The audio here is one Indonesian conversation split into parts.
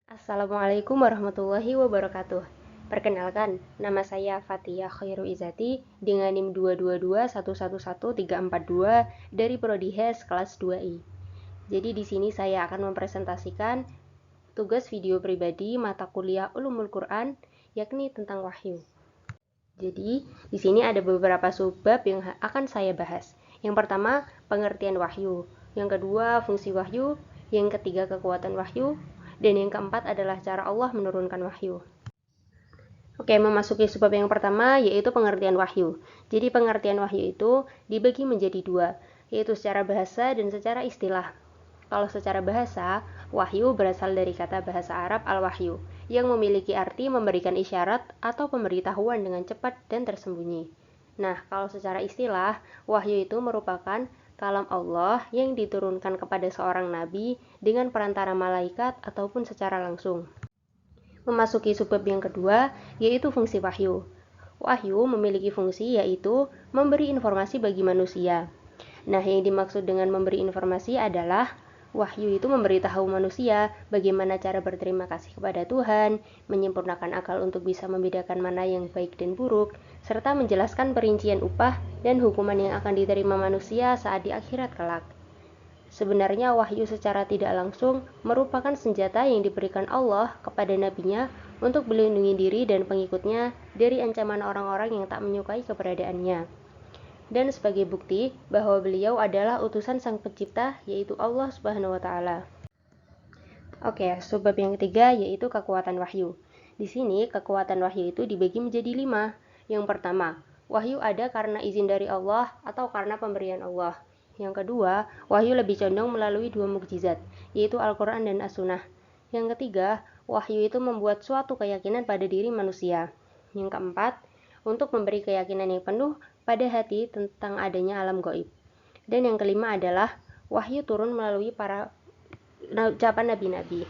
Assalamualaikum warahmatullahi wabarakatuh. Perkenalkan, nama saya Fathia Khairu Izati dengan NIM 222111342 dari Prodi HES kelas 2I. Jadi di sini saya akan mempresentasikan tugas video pribadi mata kuliah Ulumul Quran, yakni tentang wahyu. Jadi di sini ada beberapa subbab yang akan saya bahas. Yang pertama, pengertian wahyu. Yang kedua, fungsi wahyu. Yang ketiga, kekuatan wahyu. Dan yang keempat adalah cara Allah menurunkan wahyu. Oke, memasuki subbab yang pertama, yaitu pengertian wahyu. Jadi pengertian wahyu itu dibagi menjadi dua, yaitu secara bahasa dan secara istilah. Kalau secara bahasa, wahyu berasal dari kata bahasa Arab al-wahyu, yang memiliki arti memberikan isyarat atau pemberitahuan dengan cepat dan tersembunyi. Nah, kalau secara istilah, wahyu itu merupakan kalam Allah yang diturunkan kepada seorang nabi dengan perantara malaikat ataupun secara langsung. Memasuki subbab yang kedua, yaitu fungsi wahyu. Wahyu memiliki fungsi yaitu memberi informasi bagi manusia. Nah, yang dimaksud dengan memberi informasi adalah wahyu itu memberitahu manusia bagaimana cara berterima kasih kepada Tuhan, menyempurnakan akal untuk bisa membedakan mana yang baik dan buruk, serta menjelaskan perincian upah dan hukuman yang akan diterima manusia saat di akhirat kelak. Sebenarnya wahyu secara tidak langsung merupakan senjata yang diberikan Allah kepada nabinya untuk melindungi diri dan pengikutnya dari ancaman orang-orang yang tak menyukai keberadaannya. Dan sebagai bukti bahwa beliau adalah utusan Sang Pencipta, yaitu Allah Subhanahu wa taala. Oke, subbab yang ketiga yaitu kekuatan wahyu. Di sini kekuatan wahyu itu dibagi menjadi 5. Yang pertama, wahyu ada karena izin dari Allah atau karena pemberian Allah. Yang kedua, wahyu lebih condong melalui 2 mukjizat, yaitu Al-Quran dan As-Sunnah. Yang ketiga, wahyu itu membuat suatu keyakinan pada diri manusia. Yang keempat, untuk memberi keyakinan yang penuh pada hati tentang adanya alam gaib. Dan yang kelima adalah wahyu turun melalui para ucapan nabi-nabi.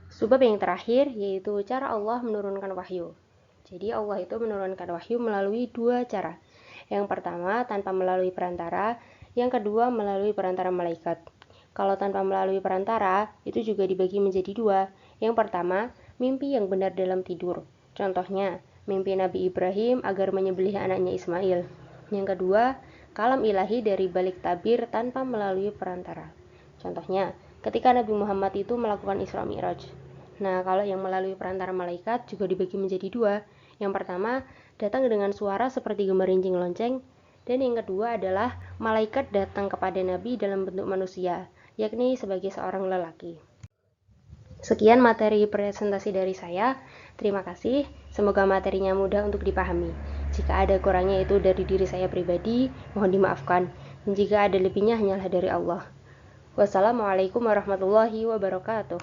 Subbab yang terakhir yaitu cara Allah menurunkan wahyu. Jadi Allah itu menurunkan wahyu melalui 2 cara. Yang pertama, tanpa melalui perantara. Yang kedua, melalui perantara malaikat. Kalau tanpa melalui perantara, itu juga dibagi menjadi 2. Yang pertama, mimpi yang benar dalam tidur. Contohnya, mimpi Nabi Ibrahim agar menyembelih anaknya Ismail. Yang kedua, kalam ilahi dari balik tabir tanpa melalui perantara. Contohnya, ketika Nabi Muhammad itu melakukan Isra Mi'raj. Nah, kalau yang melalui perantara malaikat juga dibagi menjadi 2. Yang pertama, datang dengan suara seperti gemerincing lonceng, dan yang kedua adalah malaikat datang kepada Nabi dalam bentuk manusia, yakni sebagai seorang lelaki. Sekian materi presentasi dari saya. Terima kasih. Semoga materinya mudah untuk dipahami. Jika ada kurangnya itu dari diri saya pribadi, mohon dimaafkan. Dan jika ada lebihnya hanyalah dari Allah. Wassalamualaikum warahmatullahi wabarakatuh.